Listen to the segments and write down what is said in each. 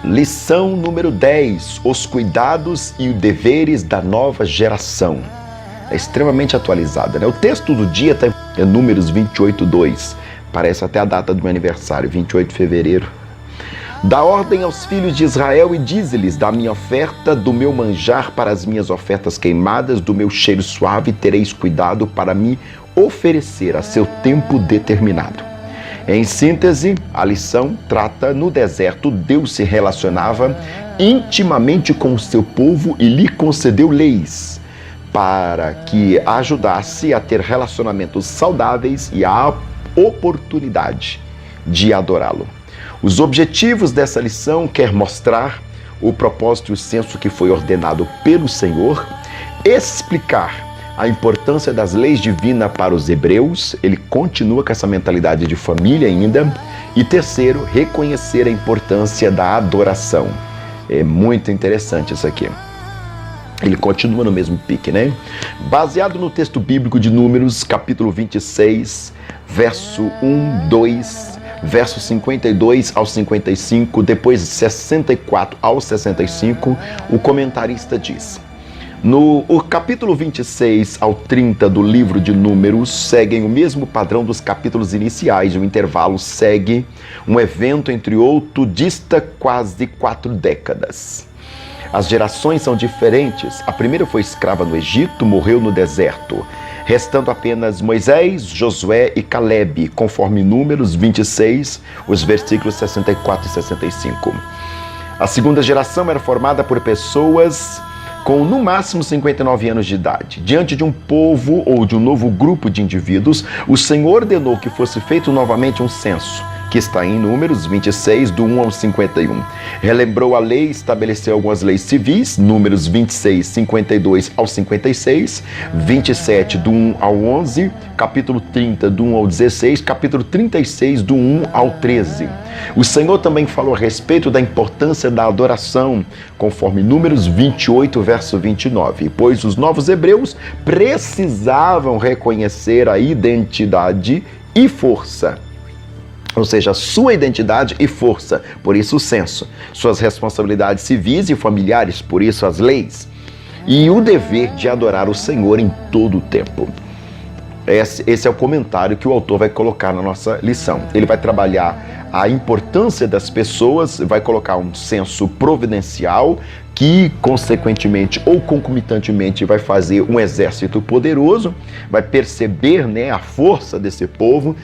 Lição número 10, os cuidados e os deveres da nova geração. É extremamente atualizada, né? O texto do dia está em Números 28:2. Parece até a data do meu aniversário, 28 de fevereiro. Dá ordem aos filhos de Israel e dize-lhes: da minha oferta, do meu manjar para as minhas ofertas queimadas, do meu cheiro suave, tereis cuidado para me oferecer a seu tempo determinado. Em síntese, a lição trata: no deserto, Deus se relacionava intimamente com o seu povo e lhe concedeu leis para que ajudasse a ter relacionamentos saudáveis e a oportunidade de adorá-lo. Os objetivos dessa lição quer mostrar o propósito e o senso que foi ordenado pelo Senhor, explicar a importância das leis divinas para os hebreus, ele continua com essa mentalidade de família ainda, e terceiro, reconhecer a importância da adoração. É muito interessante isso aqui. Ele continua no mesmo pique, né? Baseado no texto bíblico de Números, capítulo 26, verso 1, 2, verso 52 ao 55, depois de 64 ao 65, o comentarista diz: no capítulo 26 ao 30 do livro de Números seguem o mesmo padrão dos capítulos iniciais. O intervalo segue um evento entre outro dista quase 4 décadas. As gerações são diferentes. A primeira foi escrava no Egito, morreu no deserto, restando apenas Moisés, Josué e Calebe, conforme Números 26, os versículos 64 e 65. A segunda geração era formada por pessoas com no máximo 59 anos de idade. Diante de um povo ou de um novo grupo de indivíduos, o Senhor ordenou que fosse feito novamente um censo, que está em Números 26, do 1 ao 51. Relembrou a lei, estabeleceu algumas leis civis, Números 26, 52 ao 56, 27, do 1 ao 11, capítulo 30, do 1 ao 16, capítulo 36, do 1 ao 13. O Senhor também falou a respeito da importância da adoração, conforme Números 28, verso 29, pois os novos hebreus precisavam reconhecer a identidade e força, ou seja, sua identidade e força, por isso o censo, suas responsabilidades civis e familiares, por isso as leis, e o dever de adorar o Senhor em todo o tempo. Esse é o comentário que o autor vai colocar na nossa lição. Ele vai trabalhar a importância das pessoas, vai colocar um senso providencial que, consequentemente ou concomitantemente, vai fazer um exército poderoso, vai perceber, né, a força desse povo.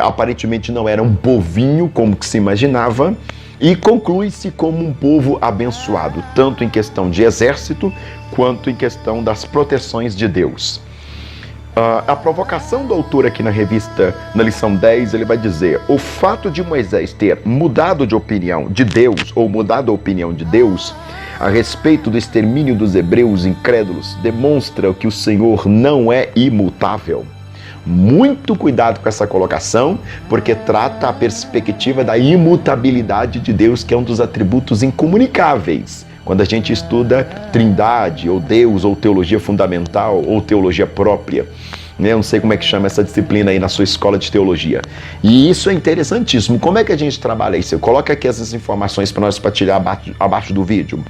Aparentemente não era um povinho como que se imaginava, e conclui-se como um povo abençoado, tanto em questão de exército quanto em questão das proteções de Deus. A provocação do autor aqui na lição 10, ele vai dizer: o fato de Moisés ter mudado de opinião de Deus, ou mudado a opinião de Deus a respeito do extermínio dos hebreus incrédulos, demonstra que o Senhor não é imutável. Muito cuidado com essa colocação, porque trata a perspectiva da imutabilidade de Deus, que é um dos atributos incomunicáveis. Quando a gente estuda Trindade, ou Deus, ou teologia fundamental, ou teologia própria, né? Eu não sei como é que chama essa disciplina aí na sua escola de teologia. E isso é interessantíssimo. Como é que a gente trabalha isso? Coloca aqui essas informações para nós partilhar abaixo do vídeo.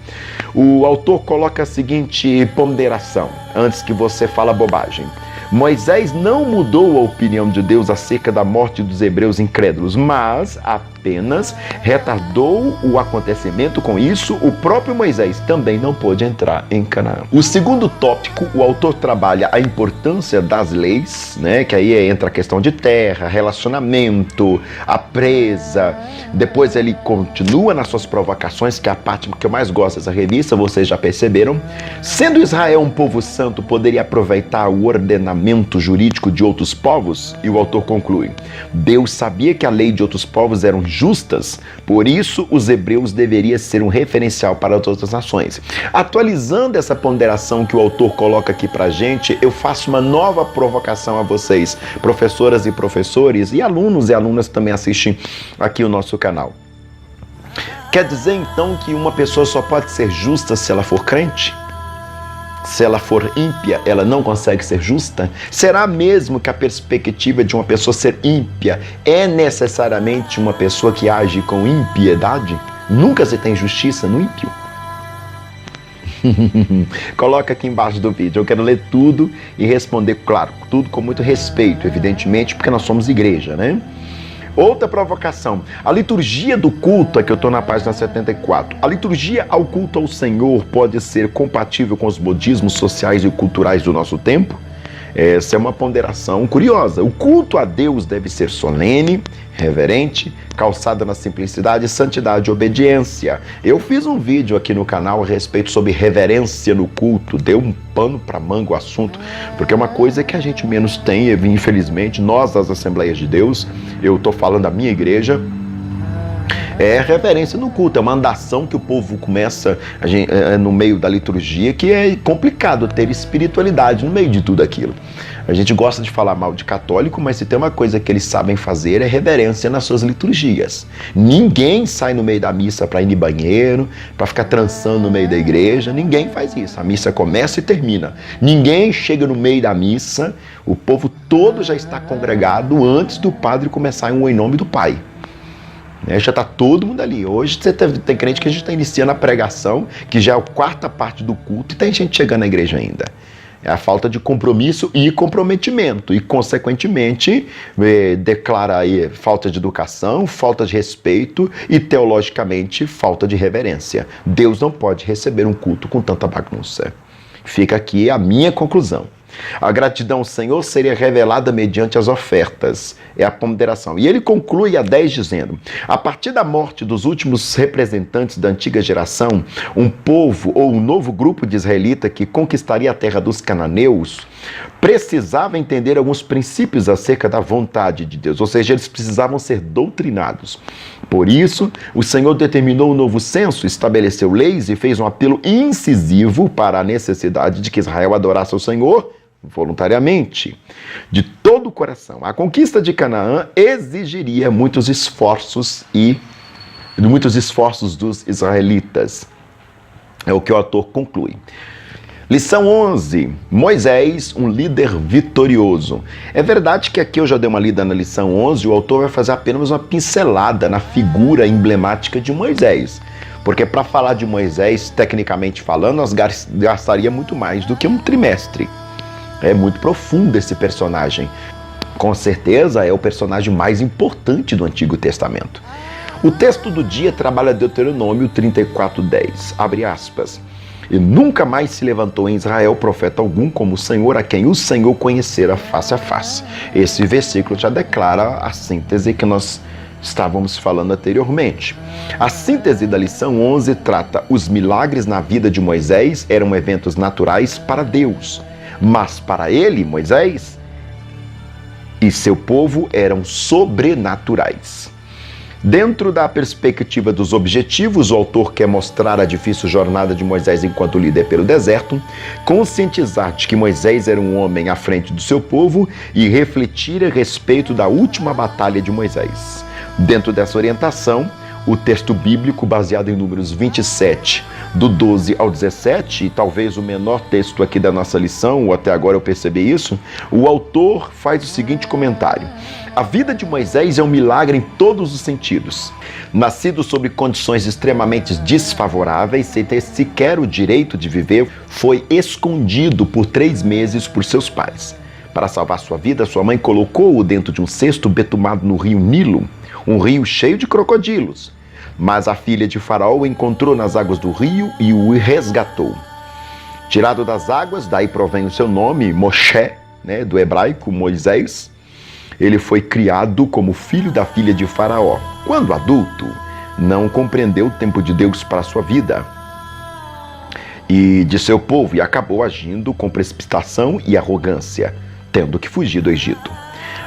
O autor coloca a seguinte ponderação, antes que você fale bobagem. Moisés não mudou a opinião de Deus acerca da morte dos hebreus incrédulos, mas apenas retardou o acontecimento. Com isso, o próprio Moisés também não pôde entrar em Canaã. O segundo tópico, o autor trabalha a importância das leis, né? Que aí entra a questão de terra, relacionamento, a presa. Depois ele continua nas suas provocações, que é a parte que eu mais gosto dessa revista, vocês já perceberam. Sendo Israel um povo santo, poderia aproveitar o ordenamento jurídico de outros povos? E o autor conclui: Deus sabia que a lei de outros povos eram justas, por isso os hebreus deveriam ser um referencial para as outras nações. Atualizando essa ponderação que o autor coloca aqui pra gente, eu faço uma nova provocação a vocês, professoras e professores, e alunos e alunas que também assistem aqui o nosso canal. Quer dizer então que uma pessoa só pode ser justa se ela for crente? Se ela for ímpia, ela não consegue ser justa? Será mesmo que a perspectiva de uma pessoa ser ímpia é necessariamente uma pessoa que age com impiedade? Nunca se tem justiça no ímpio. Coloca aqui embaixo do vídeo. Eu quero ler tudo e responder, claro, tudo com muito respeito, evidentemente, porque nós somos igreja, né? Outra provocação. A liturgia do culto, aqui eu estou na página 74. A liturgia ao culto ao Senhor pode ser compatível com os modismos sociais e culturais do nosso tempo? Essa é uma ponderação curiosa. O culto a Deus deve ser solene, reverente, calçada na simplicidade, santidade e obediência. Eu fiz um vídeo aqui no canal a respeito sobre reverência no culto. Deu um pano para manga o assunto, porque é uma coisa que a gente menos tem, infelizmente, nós das Assembleias de Deus, eu estou falando da minha igreja, é reverência no culto, é uma andação que o povo começa no meio da liturgia, que é complicado ter espiritualidade no meio de tudo aquilo. A gente gosta de falar mal de católico, mas se tem uma coisa que eles sabem fazer é reverência nas suas liturgias. Ninguém sai no meio da missa para ir no banheiro, para ficar trançando no meio da igreja, ninguém faz isso. A missa começa e termina. Ninguém chega no meio da missa, o povo todo já está congregado antes do padre começar em nome do Pai. Já está todo mundo ali. Hoje você tem crente que a gente está iniciando a pregação, que já é a quarta parte do culto, e tem gente chegando na igreja ainda. É a falta de compromisso e comprometimento. E, consequentemente, declara aí falta de educação, falta de respeito e, teologicamente, falta de reverência. Deus não pode receber um culto com tanta bagunça. Fica aqui a minha conclusão. A gratidão ao Senhor seria revelada mediante as ofertas. É a ponderação. E ele conclui a 10 dizendo: a partir da morte dos últimos representantes da antiga geração, um povo ou um novo grupo de israelita que conquistaria a terra dos cananeus precisava entender alguns princípios acerca da vontade de Deus, ou seja, eles precisavam ser doutrinados. Por isso, o Senhor determinou um novo censo, estabeleceu leis e fez um apelo incisivo para a necessidade de que Israel adorasse ao Senhor voluntariamente, de todo o coração. A conquista de Canaã exigiria muitos esforços dos israelitas. É o que o autor conclui. Lição 11. Moisés, um líder vitorioso. É verdade que aqui eu já dei uma lida na lição 11 e o autor vai fazer apenas uma pincelada na figura emblemática de Moisés. Porque para falar de Moisés, tecnicamente falando, nós gastaria muito mais do que um trimestre. É muito profundo esse personagem. Com certeza é o personagem mais importante do Antigo Testamento. O texto do dia trabalha Deuteronômio 34:10. Abre aspas. E nunca mais se levantou em Israel profeta algum como o Senhor, a quem o Senhor conhecera face a face. Esse versículo já declara a síntese que nós estávamos falando anteriormente. A síntese da lição 11 trata: os milagres na vida de Moisés eram eventos naturais para Deus, mas para ele, Moisés, e seu povo eram sobrenaturais. Dentro da perspectiva dos objetivos, o autor quer mostrar a difícil jornada de Moisés enquanto líder pelo deserto, conscientizar de que Moisés era um homem à frente do seu povo e refletir a respeito da última batalha de Moisés. Dentro dessa orientação, o texto bíblico, baseado em Números 27, do 12 ao 17, e talvez o menor texto aqui da nossa lição, ou até agora eu percebi isso, o autor faz o seguinte comentário: a vida de Moisés é um milagre em todos os sentidos. Nascido sob condições extremamente desfavoráveis, sem ter sequer o direito de viver, foi escondido por 3 meses por seus pais. Para salvar sua vida, sua mãe colocou-o dentro de um cesto betumado no rio Nilo, um rio cheio de crocodilos. Mas a filha de Faraó o encontrou nas águas do rio e o resgatou. Tirado das águas, daí provém o seu nome, Moshe, do hebraico Moisés. Ele foi criado como filho da filha de Faraó. Quando adulto, não compreendeu o tempo de Deus para a sua vida e de seu povo, e acabou agindo com precipitação e arrogância, tendo que fugir do Egito.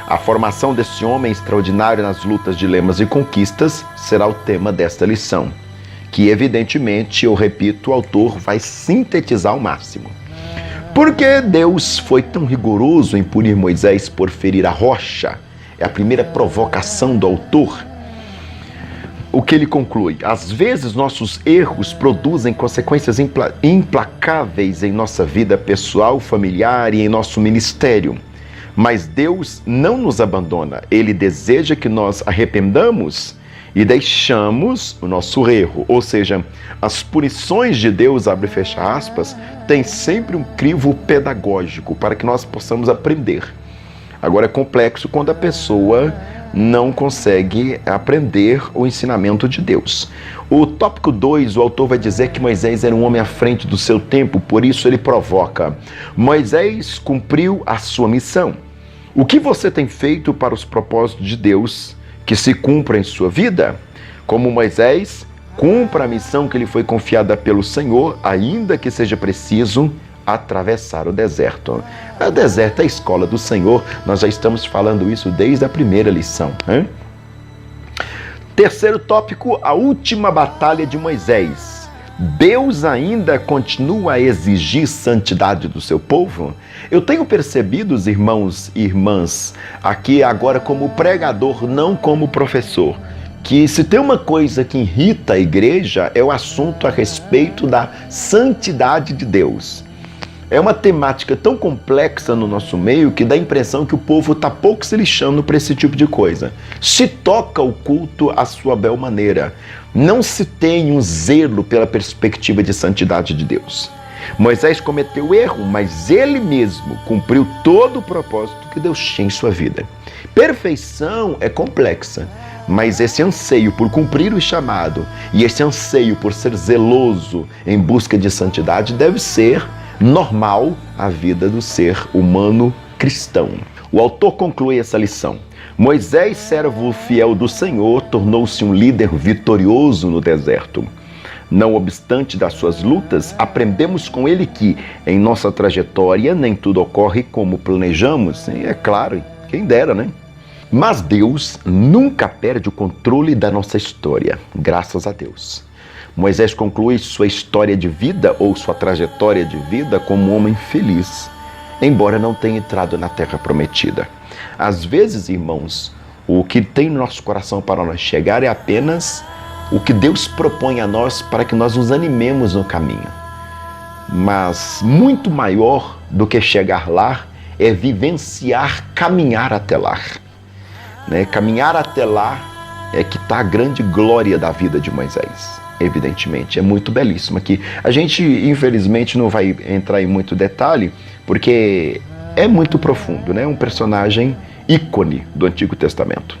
A formação desse homem extraordinário nas lutas, dilemas e conquistas será o tema desta lição, que evidentemente, eu repito, o autor vai sintetizar ao máximo. Por que Deus foi tão rigoroso em punir Moisés por ferir a rocha? É a primeira provocação do autor. O que ele conclui: às vezes nossos erros produzem consequências implacáveis em nossa vida pessoal, familiar e em nosso ministério. Mas Deus não nos abandona. Ele deseja que nós arrependamos e deixamos o nosso erro. Ou seja, as punições de Deus, abre e fecha aspas, têm sempre um crivo pedagógico para que nós possamos aprender. Agora é complexo quando a pessoa não consegue aprender o ensinamento de Deus. O tópico 2, o autor vai dizer que Moisés era um homem à frente do seu tempo, por isso ele provoca: Moisés cumpriu a sua missão. O que você tem feito para os propósitos de Deus que se cumpram em sua vida? Como Moisés, cumpra a missão que lhe foi confiada pelo Senhor, ainda que seja preciso atravessar o deserto. O deserto é a escola do Senhor, nós já estamos falando isso desde a primeira lição. Terceiro tópico, a última batalha de Moisés. Deus ainda continua a exigir santidade do seu povo? Eu tenho percebido, irmãos e irmãs, aqui agora como pregador, não como professor, que se tem uma coisa que irrita a igreja é o assunto a respeito da santidade de Deus. É uma temática tão complexa no nosso meio que dá a impressão que o povo está pouco se lixando para esse tipo de coisa. Se toca o culto à sua bel maneira. Não se tem um zelo pela perspectiva de santidade de Deus. Moisés cometeu erro, mas ele mesmo cumpriu todo o propósito que Deus tinha em sua vida. Perfeição é complexa, mas esse anseio por cumprir o chamado e esse anseio por ser zeloso em busca de santidade deve ser normal a vida do ser humano cristão. O autor conclui essa lição. Moisés, servo fiel do Senhor, tornou-se um líder vitorioso no deserto. Não obstante das suas lutas, aprendemos com ele que, em nossa trajetória, nem tudo ocorre como planejamos. É claro, quem dera, né? Mas Deus nunca perde o controle da nossa história, graças a Deus. Moisés conclui sua história de vida ou sua trajetória de vida como um homem feliz, embora não tenha entrado na terra prometida. Às vezes, irmãos, o que tem no nosso coração para nós chegar é apenas o que Deus propõe a nós para que nós nos animemos no caminho. Mas muito maior do que chegar lá é vivenciar, caminhar até lá. Caminhar até lá é que está a grande glória da vida de Moisés. Evidentemente, é muito belíssimo aqui. A gente, infelizmente, não vai entrar em muito detalhe, porque é muito profundo, né? Um personagem ícone do Antigo Testamento.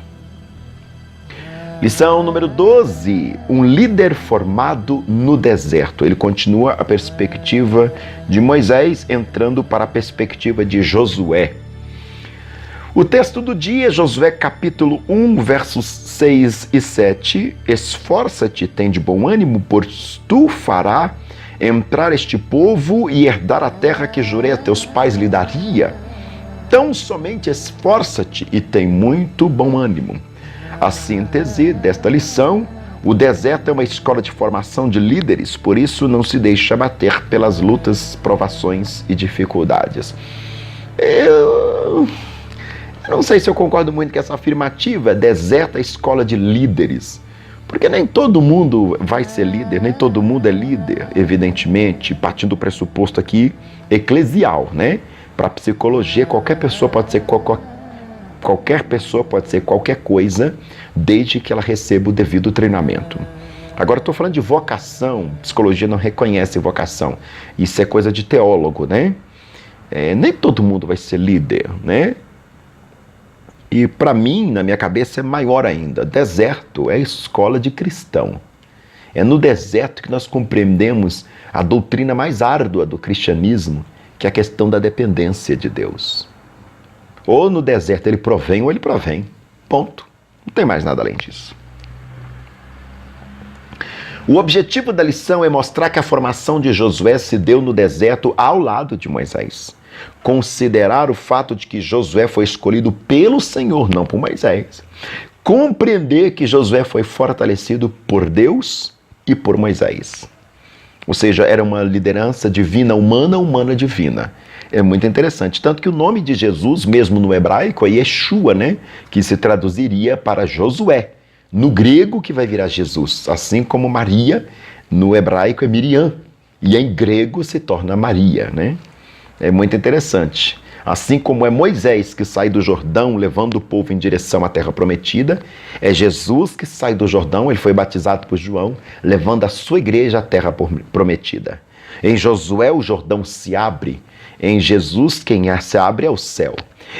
Lição número 12. Um líder formado no deserto. Ele continua a perspectiva de Moisés, entrando para a perspectiva de Josué. O texto do dia, Josué capítulo 1, versos 6 e 7. Esforça-te, tem de bom ânimo, pois tu fará entrar este povo e herdar a terra que jurei a teus pais lhe daria. Tão somente esforça-te e tem muito bom ânimo. A síntese desta lição: o deserto é uma escola de formação de líderes, por isso não se deixe abater pelas lutas, provações e dificuldades. Eu não sei se eu concordo muito com essa afirmativa, deserto é a escola de líderes. Porque nem todo mundo vai ser líder, nem todo mundo é líder, evidentemente, partindo do pressuposto aqui eclesial, né? Para a psicologia, qualquer pessoa pode ser qualquer coisa, desde que ela receba o devido treinamento. Agora, estou falando de vocação, psicologia não reconhece vocação. Isso é coisa de teólogo, né? Nem todo mundo vai ser líder, né? E para mim, na minha cabeça, é maior ainda. Deserto é a escola de cristão. É no deserto que nós compreendemos a doutrina mais árdua do cristianismo, que é a questão da dependência de Deus. Ou no deserto ele provém ou ele provém. Ponto. Não tem mais nada além disso. O objetivo da lição é mostrar que a formação de Josué se deu no deserto ao lado de Moisés. Considerar o fato de que Josué foi escolhido pelo Senhor, não por Moisés. Compreender que Josué foi fortalecido por Deus e por Moisés. Ou seja, era uma liderança divina humana, humana divina. É muito interessante. Tanto que o nome de Jesus, mesmo no hebraico, é Yeshua, né? Que se traduziria para Josué. No grego que vai virar Jesus. Assim como Maria, no hebraico é Miriam. E em grego se torna Maria, né? É muito interessante. Assim como é Moisés que sai do Jordão levando o povo em direção à terra prometida, é Jesus que sai do Jordão, ele foi batizado por João, levando a sua igreja à terra prometida. Em Josué o Jordão se abre, em Jesus quem se abre é o céu.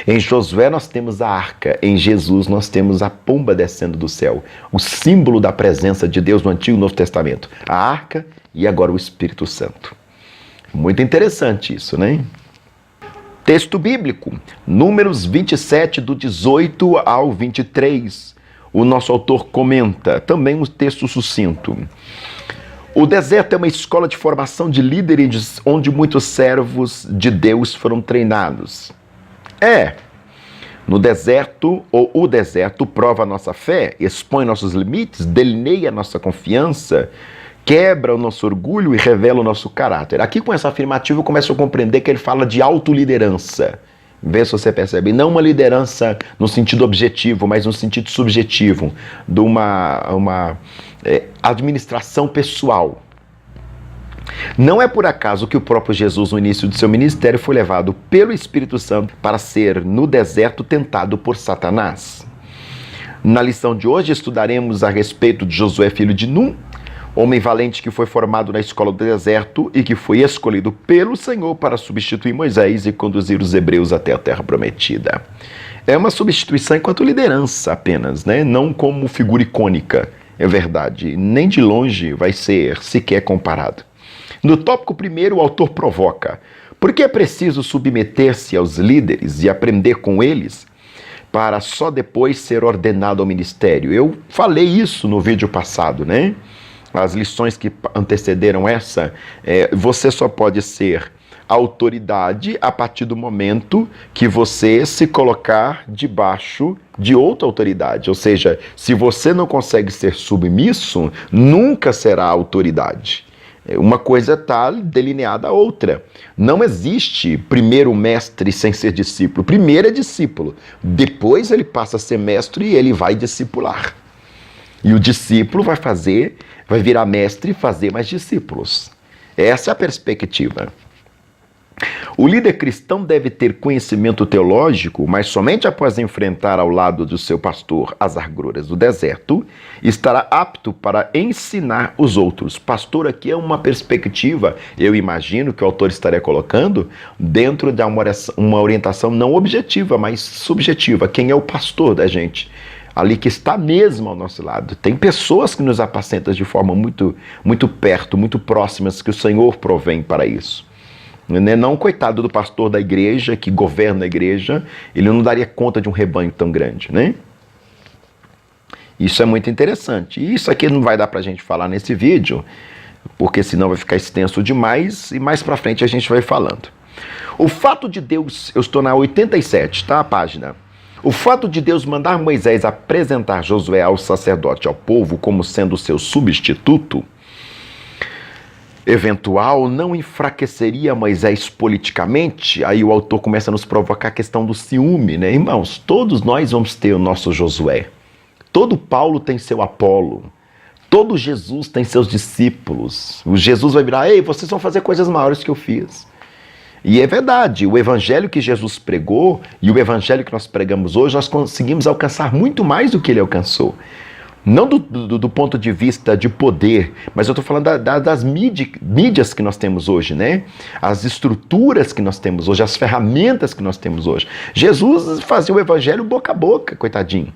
Em Josué nós temos a arca, em Jesus nós temos a pomba descendo do céu, o símbolo da presença de Deus no Antigo e Novo Testamento, a arca e agora o Espírito Santo. Muito interessante isso, né? Texto bíblico, Números 27, do 18 ao 23. O nosso autor comenta, também um texto sucinto. O deserto é uma escola de formação de líderes onde muitos servos de Deus foram treinados. No deserto, ou o deserto, prova a nossa fé, expõe nossos limites, delineia a nossa confiança, quebra o nosso orgulho e revela o nosso caráter. Aqui com essa afirmativa eu começo a compreender que ele fala de autoliderança. Vê se você percebe. Não uma liderança no sentido objetivo, mas no sentido subjetivo, de uma administração pessoal. Não é por acaso que o próprio Jesus, no início de seu ministério, foi levado pelo Espírito Santo para ser, no deserto, tentado por Satanás. Na lição de hoje estudaremos a respeito de Josué, filho de Num, homem valente que foi formado na escola do deserto e que foi escolhido pelo Senhor para substituir Moisés e conduzir os hebreus até a terra prometida. É uma substituição enquanto liderança apenas, né? Não como figura icônica, é verdade. Nem de longe vai ser sequer comparado. No tópico primeiro, o autor provoca: por que é preciso submeter-se aos líderes e aprender com eles para só depois ser ordenado ao ministério? Eu falei isso no vídeo passado, né? As lições que antecederam essa, você só pode ser autoridade a partir do momento que você se colocar debaixo de outra autoridade. Ou seja, se você não consegue ser submisso, nunca será autoridade. Uma coisa está delineada a outra. Não existe primeiro mestre sem ser discípulo. Primeiro é discípulo. Depois ele passa a ser mestre e ele vai discipular. E o discípulo vai virar mestre e fazer mais discípulos. Essa é a perspectiva. O líder cristão deve ter conhecimento teológico, mas somente após enfrentar ao lado do seu pastor as agruras do deserto, estará apto para ensinar os outros. Pastor aqui é uma perspectiva, eu imagino que o autor estaria colocando, dentro de uma orientação não objetiva, mas subjetiva. Quem é o pastor da gente? Ali que está mesmo ao nosso lado. Tem pessoas que nos apacentam de forma muito, muito perto, muito próximas, que o Senhor provém para isso. Não, coitado do pastor da igreja, que governa a igreja, ele não daria conta de um rebanho tão grande, né? Isso é muito interessante. E isso aqui não vai dar pra gente falar nesse vídeo, porque senão vai ficar extenso demais, e mais pra frente a gente vai falando. O fato de Deus, eu estou na 87, tá? A página. O fato de Deus mandar Moisés apresentar Josué ao sacerdote, ao povo, como sendo seu substituto eventual, não enfraqueceria Moisés politicamente? Aí o autor começa a nos provocar a questão do ciúme, né? Irmãos, todos nós vamos ter o nosso Josué. Todo Paulo tem seu Apolo. Todo Jesus tem seus discípulos. O Jesus vai virar: ei, vocês vão fazer coisas maiores que eu fiz. E é verdade, o evangelho que Jesus pregou e o evangelho que nós pregamos hoje, nós conseguimos alcançar muito mais do que ele alcançou. Não do ponto de vista de poder, mas eu estou falando das mídias que nós temos hoje, né? As estruturas que nós temos hoje, as ferramentas que nós temos hoje. Jesus fazia o evangelho boca a boca, coitadinho,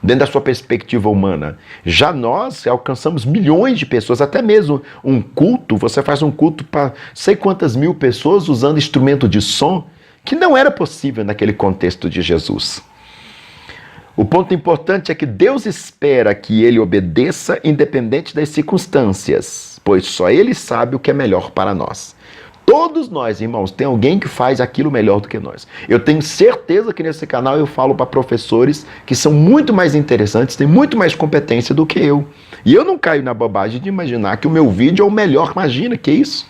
dentro da sua perspectiva humana. Já nós alcançamos milhões de pessoas, até mesmo um culto, você faz um culto para sei quantas mil pessoas usando instrumento de som, que não era possível naquele contexto de Jesus. O ponto importante é que Deus espera que ele obedeça independente das circunstâncias, pois só ele sabe o que é melhor para nós. Todos nós, irmãos, tem alguém que faz aquilo melhor do que nós. Eu tenho certeza que nesse canal eu falo para professores que são muito mais interessantes, têm muito mais competência do que eu. E eu não caio na bobagem de imaginar que o meu vídeo é o melhor. Imagina, que isso?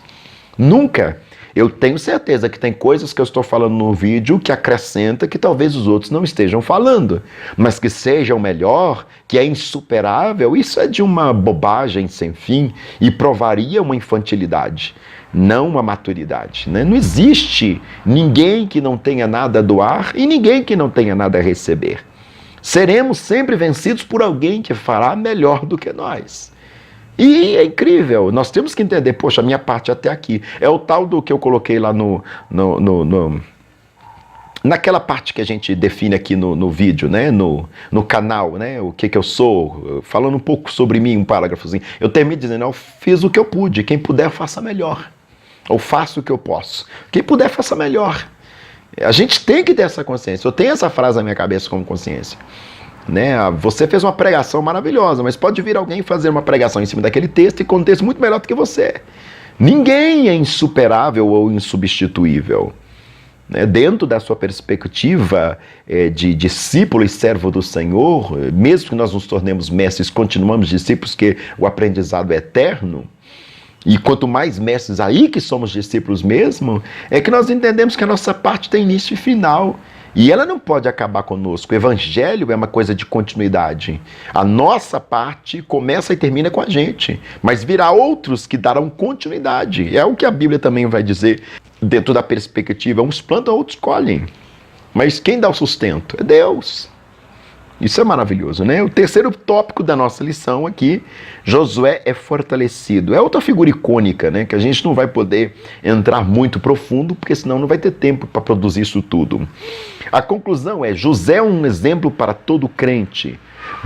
Nunca. Eu tenho certeza que tem coisas que eu estou falando no vídeo que acrescenta que talvez os outros não estejam falando. Mas que seja o melhor, que é insuperável, isso é de uma bobagem sem fim e provaria uma infantilidade. não a maturidade, né? Não existe ninguém que não tenha nada a doar e ninguém que não tenha nada a receber. Seremos sempre vencidos por alguém que fará melhor do que nós. E é incrível, nós temos que entender, poxa, a minha parte até aqui. É o tal do que eu coloquei lá naquela parte que a gente define aqui no vídeo, né? no canal, né? O que eu sou, falando um pouco sobre mim, um parágrafozinho. Eu termino dizendo, eu fiz o que eu pude, quem puder faça melhor. Ou faço o que eu posso. Quem puder faça melhor. A gente tem que ter essa consciência. Eu tenho essa frase na minha cabeça como consciência. Né? Você fez uma pregação maravilhosa, mas pode vir alguém fazer uma pregação em cima daquele texto e com um texto muito melhor do que você. Ninguém é insuperável ou insubstituível. Né? Dentro da sua perspectiva de discípulo e servo do Senhor, mesmo que nós nos tornemos mestres, continuamos discípulos, que o aprendizado é eterno. E quanto mais mestres aí que somos discípulos mesmo, é que nós entendemos que a nossa parte tem início e final. E ela não pode acabar conosco. O evangelho é uma coisa de continuidade. A nossa parte começa e termina com a gente. Mas virá outros que darão continuidade. É o que a Bíblia também vai dizer dentro da perspectiva. Uns plantam, outros colhem. Mas quem dá o sustento? É Deus. Isso é maravilhoso, né? O terceiro tópico da nossa lição aqui, Josué é fortalecido. É outra figura icônica, né? Que a gente não vai poder entrar muito profundo, porque senão não vai ter tempo para produzir isso tudo. A conclusão é, José é um exemplo para todo crente.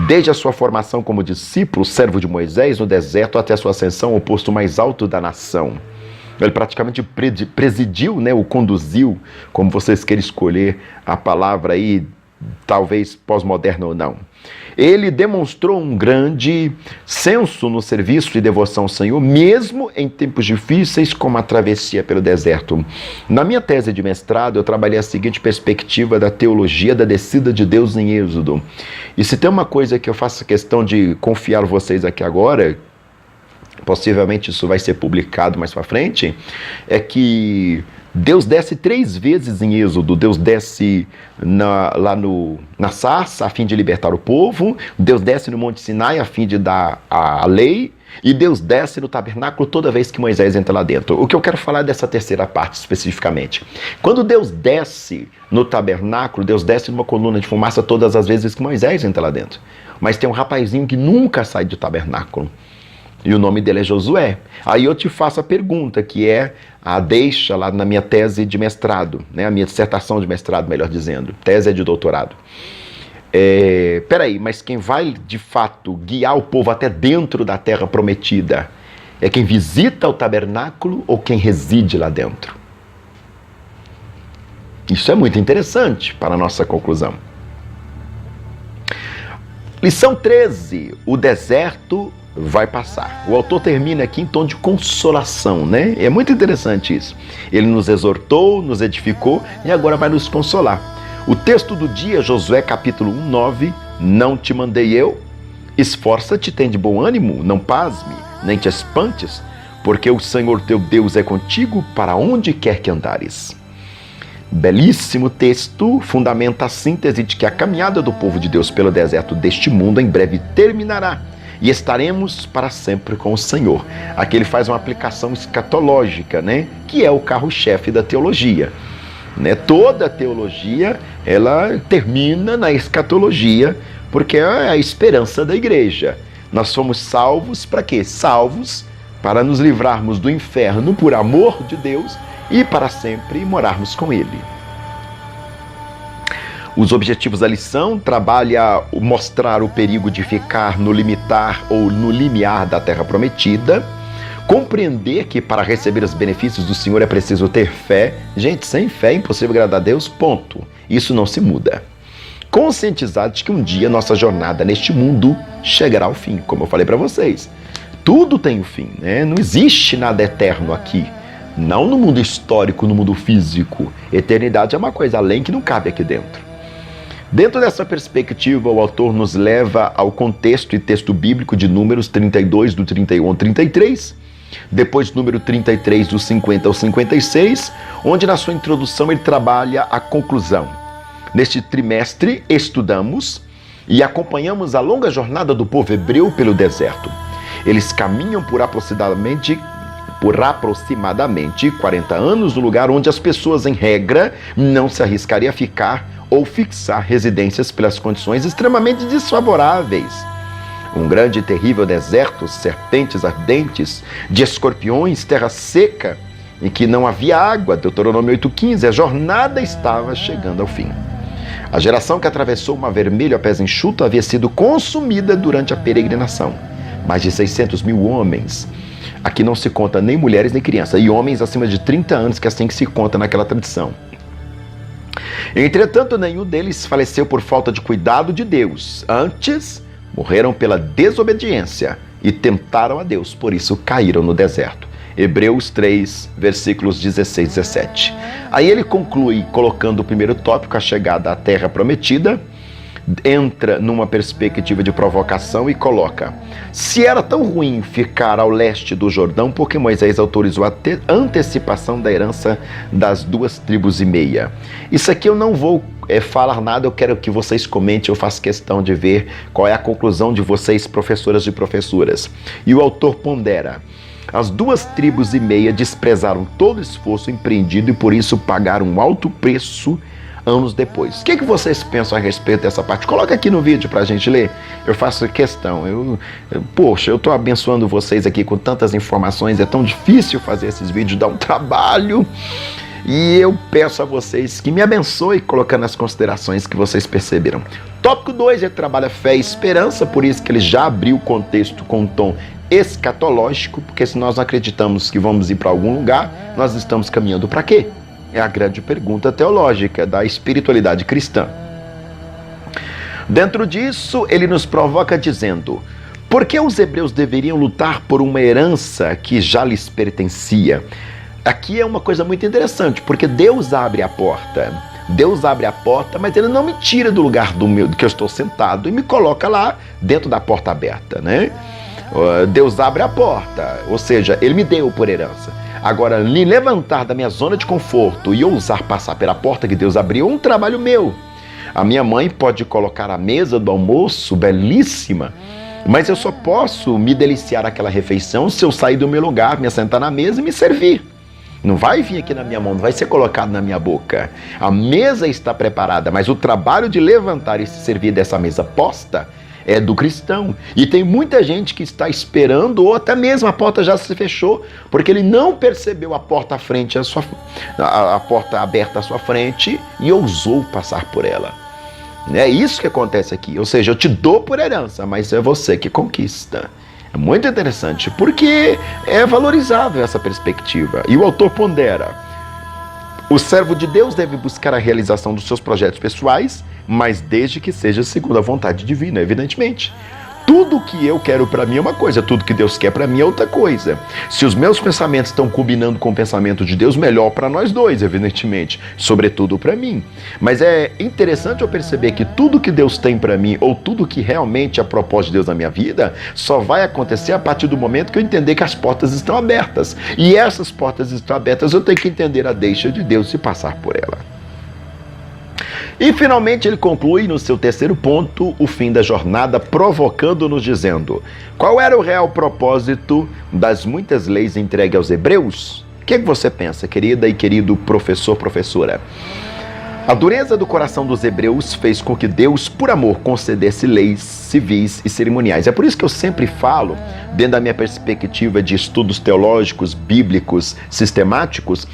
Desde a sua formação como discípulo, servo de Moisés no deserto, até a sua ascensão ao posto mais alto da nação. Ele praticamente presidiu, né? O conduziu, como vocês querem escolher a palavra aí, talvez pós-moderno ou não. Ele demonstrou um grande senso no serviço e devoção ao Senhor, mesmo em tempos difíceis, como a travessia pelo deserto. Na minha tese de mestrado, eu trabalhei a seguinte perspectiva da teologia da descida de Deus em Êxodo. E se tem uma coisa que eu faço questão de confiar vocês aqui agora, possivelmente isso vai ser publicado mais para frente, é que Deus desce 3 vezes em Êxodo. Deus desce lá na sarça a fim de libertar o povo, Deus desce no Monte Sinai a fim de dar a lei, e Deus desce no tabernáculo toda vez que Moisés entra lá dentro. O que eu quero falar é dessa terceira parte especificamente. Quando Deus desce no tabernáculo, Deus desce numa coluna de fumaça todas as vezes que Moisés entra lá dentro. Mas tem um rapazinho que nunca sai do tabernáculo. E o nome dele é Josué. Aí eu te faço a pergunta, que é a deixa lá na minha tese de mestrado, né? A minha dissertação de mestrado, melhor dizendo. Tese é de doutorado. Peraí, mas quem vai de fato guiar o povo até dentro da terra prometida é quem visita o tabernáculo ou quem reside lá dentro? Isso é muito interessante para a nossa conclusão. Lição 13. O deserto vai passar. O autor termina aqui em tom de consolação, né? É muito interessante isso. Ele nos exortou, nos edificou e agora vai nos consolar. O texto do dia, Josué capítulo 1, 9. Não te mandei eu? Esforça-te, tem de bom ânimo, não pasme, nem te espantes, porque o Senhor teu Deus é contigo para onde quer que andares. Belíssimo texto, fundamenta a síntese de que a caminhada do povo de Deus pelo deserto deste mundo em breve terminará. E estaremos para sempre com o Senhor. Aqui ele faz uma aplicação escatológica, né? Que é o carro-chefe da teologia. Né? Toda a teologia, ela termina na escatologia, porque é a esperança da igreja. Nós fomos salvos para quê? Salvos para nos livrarmos do inferno por amor de Deus e para sempre morarmos com Ele. Os objetivos da lição trabalha mostrar o perigo de ficar no limitar ou no limiar da terra prometida, compreender que para receber os benefícios do Senhor é preciso ter fé. Gente, sem fé é impossível agradar a Deus, ponto. Isso não se muda. Conscientizar de que um dia nossa jornada neste mundo chegará ao fim, como eu falei para vocês. Tudo tem um fim, né? Não existe nada eterno aqui. Não no mundo histórico, no mundo físico. Eternidade é uma coisa além que não cabe aqui dentro. Dentro dessa perspectiva, o autor nos leva ao contexto e texto bíblico de Números 32, do 31 ao 33, depois número 33, do 50 ao 56, onde na sua introdução ele trabalha a conclusão. Neste trimestre, estudamos e acompanhamos a longa jornada do povo hebreu pelo deserto. Eles caminham por por aproximadamente 40 anos no lugar onde as pessoas, em regra, não se arriscariam a ficar ou fixar residências pelas condições extremamente desfavoráveis. Um grande e terrível deserto, serpentes ardentes, de escorpiões, terra seca, em que não havia água, Deuteronômio 8,15, a jornada estava chegando ao fim. A geração que atravessou o Mar Vermelho a pés enxutos havia sido consumida durante a peregrinação. Mais de 600 mil homens. Aqui não se conta nem mulheres nem crianças, e homens acima de 30 anos, que é assim que se conta naquela tradição. Entretanto, nenhum deles faleceu por falta de cuidado de Deus. Antes, morreram pela desobediência e tentaram a Deus, por isso caíram no deserto. Hebreus 3, versículos 16 e 17. Aí ele conclui colocando o primeiro tópico, a chegada à terra prometida, entra numa perspectiva de provocação e coloca: se era tão ruim ficar ao leste do Jordão, porque Moisés autorizou a antecipação da herança das 2,5 tribos. Isso aqui eu não vou falar nada, eu quero que vocês comentem, eu faço questão de ver qual é a conclusão de vocês, professoras e professoras. E o autor pondera: as 2,5 tribos desprezaram todo o esforço empreendido e por isso pagaram um alto preço anos depois. O que vocês pensam a respeito dessa parte? Coloca aqui no vídeo pra gente ler. Eu faço questão. Poxa, eu tô abençoando vocês aqui com tantas informações, é tão difícil fazer esses vídeos, dá um trabalho. E eu peço a vocês que me abençoem colocando as considerações que vocês perceberam. Tópico 2, ele trabalha fé e esperança, por isso que ele já abriu o contexto com um tom escatológico, porque se nós acreditamos que vamos ir para algum lugar, nós estamos caminhando para quê? É a grande pergunta teológica da espiritualidade cristã. Dentro disso, ele nos provoca dizendo: por que os hebreus deveriam lutar por uma herança que já lhes pertencia? Aqui é uma coisa muito interessante, porque Deus abre a porta. Deus abre a porta, mas ele não me tira do lugar do que eu estou sentado e me coloca lá dentro da porta aberta, né? Deus abre a porta, ou seja, ele me deu por herança. Agora, me levantar da minha zona de conforto e ousar passar pela porta que Deus abriu é um trabalho meu. A minha mãe pode colocar a mesa do almoço belíssima, mas eu só posso me deliciar aquela refeição se eu sair do meu lugar, me assentar na mesa e me servir. Não vai vir aqui na minha mão, não vai ser colocado na minha boca. A mesa está preparada, mas o trabalho de levantar e se servir dessa mesa posta é do cristão. E tem muita gente que está esperando, ou até mesmo a porta já se fechou, porque ele não percebeu a porta à frente, a porta aberta à sua frente e ousou passar por ela. É isso que acontece aqui. Ou seja, eu te dou por herança, mas é você que conquista. É muito interessante, porque é valorizável essa perspectiva. E o autor pondera: o servo de Deus deve buscar a realização dos seus projetos pessoais, mas desde que seja segundo a vontade divina, evidentemente. Tudo que eu quero para mim é uma coisa, tudo que Deus quer para mim é outra coisa. Se os meus pensamentos estão combinando com o pensamento de Deus, melhor para nós dois, evidentemente, sobretudo para mim. Mas é interessante eu perceber que tudo que Deus tem para mim, ou tudo que realmente é a propósito de Deus na minha vida, só vai acontecer a partir do momento que eu entender que as portas estão abertas. E essas portas estão abertas, eu tenho que entender a deixa de Deus e passar por ela. E finalmente ele conclui no seu terceiro ponto o fim da jornada, provocando-nos dizendo: qual era o real propósito das muitas leis entregues aos hebreus? O que você pensa, querida e querido professor, professora? A dureza do coração dos hebreus fez com que Deus, por amor, concedesse leis civis e cerimoniais. É por isso que eu sempre falo, dentro da minha perspectiva de estudos teológicos, bíblicos, sistemáticos,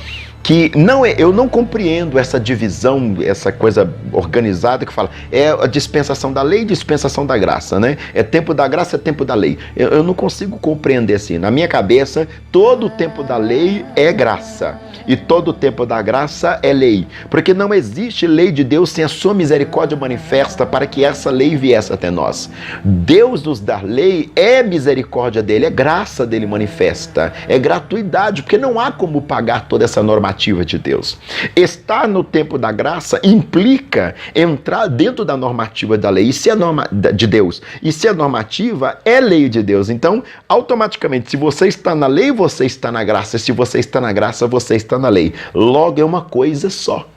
que eu não compreendo essa divisão, essa coisa organizada que fala, é a dispensação da lei e dispensação da graça, né? É tempo da graça, é tempo da lei. Eu não consigo compreender assim. Na minha cabeça, todo o tempo da lei é graça e todo o tempo da graça é lei, porque não existe lei de Deus sem a sua misericórdia manifesta para que essa lei viesse até nós. Deus nos dá lei, é misericórdia dele, é graça dele manifesta, é gratuidade, porque não há como pagar toda essa normativa de Deus. Estar no tempo da graça implica entrar dentro da normativa da lei, e se a norma de Deus, e se a normativa é lei de Deus, então automaticamente se você está na lei, você está na graça, e se você está na graça, você está na lei. Logo é uma coisa só.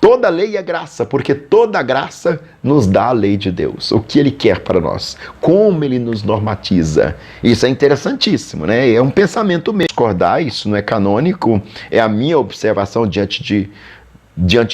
Toda lei é graça, porque toda graça nos dá a lei de Deus, o que Ele quer para nós, como Ele nos normatiza. Isso é interessantíssimo, né? É um pensamento mesmo. Discordar, isso não é canônico, é a minha observação diante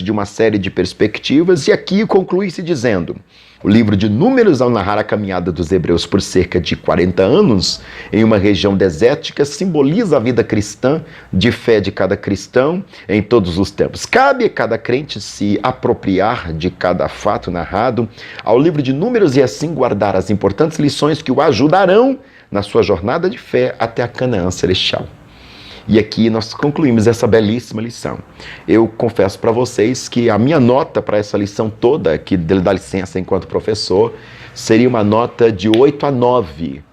de uma série de perspectivas, e aqui conclui-se dizendo: o livro de Números, ao narrar a caminhada dos hebreus por cerca de 40 anos em uma região desértica, simboliza a vida cristã, de fé de cada cristão em todos os tempos. Cabe a cada crente se apropriar de cada fato narrado ao livro de Números e assim guardar as importantes lições que o ajudarão na sua jornada de fé até a Canaã celestial. E aqui nós concluímos essa belíssima lição. Eu confesso para vocês que a minha nota para essa lição toda, que dá licença enquanto professor, seria uma nota de 8 a 9.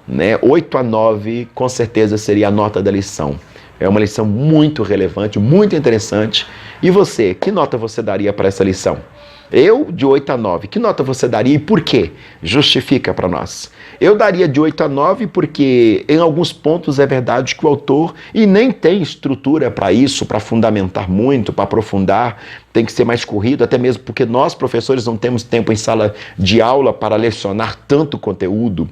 Né? 8 a 9 com certeza seria a nota da lição. É uma lição muito relevante, muito interessante. E você, que nota você daria para essa lição? Eu, de 8 a 9. Que nota você daria e por quê? Justifica para nós. Eu daria de 8 a 9 porque em alguns pontos é verdade que o autor, e nem tem estrutura para isso, para fundamentar muito, para aprofundar, tem que ser mais corrido, até mesmo porque nós, professores, não temos tempo em sala de aula para lecionar tanto conteúdo.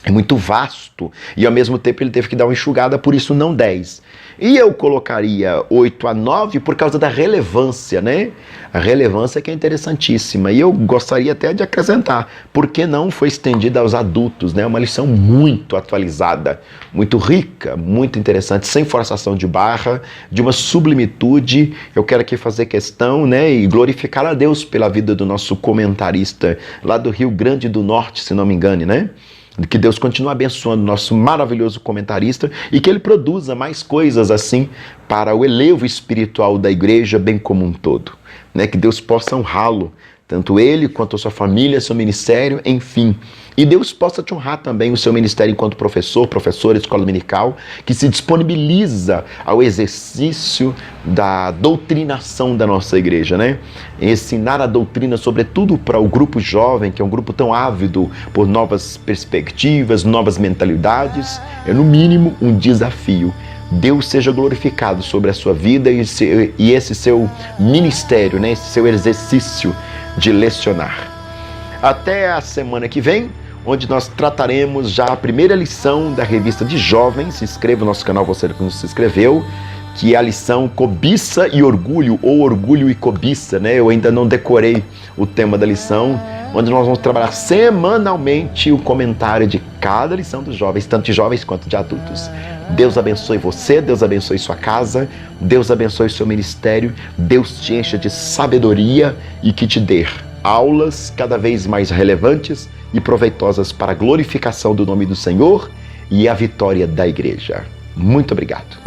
É muito vasto e ao mesmo tempo ele teve que dar uma enxugada, por isso não 10. E eu colocaria 8 a 9 por causa da relevância, né? A relevância que é interessantíssima. E eu gostaria até de acrescentar, por que não foi estendida aos adultos, né? Uma lição muito atualizada, muito rica, muito interessante, sem forçação de barra, de uma sublimitude. Eu quero aqui fazer questão, né? E glorificar a Deus pela vida do nosso comentarista lá do Rio Grande do Norte, se não me engane, né? Que Deus continue abençoando o nosso maravilhoso comentarista e que ele produza mais coisas assim para o elevo espiritual da igreja, bem como um todo. Né? Que Deus possa honrá-lo, tanto ele quanto a sua família, seu ministério, enfim. E Deus possa te honrar também o seu ministério enquanto professor, professora, escola dominical, que se disponibiliza ao exercício da doutrinação da nossa igreja, né? Ensinar a doutrina, sobretudo para o grupo jovem, que é um grupo tão ávido por novas perspectivas, novas mentalidades, é no mínimo um desafio. Deus seja glorificado sobre a sua vida e esse seu ministério, né? Esse seu exercício de lecionar. Até a semana que vem, onde nós trataremos já a primeira lição da revista de jovens. Se inscreva no nosso canal, você que não se inscreveu, que é a lição Cobiça e Orgulho, ou Orgulho e Cobiça, né? Eu ainda não decorei o tema da lição, onde nós vamos trabalhar semanalmente o comentário de cada lição dos jovens, tanto de jovens quanto de adultos. Deus abençoe você, Deus abençoe sua casa, Deus abençoe seu ministério, Deus te encha de sabedoria e que te dê aulas cada vez mais relevantes e proveitosas para a glorificação do nome do Senhor e a vitória da igreja. Muito obrigado.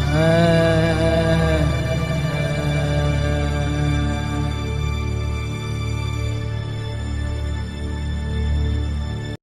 ah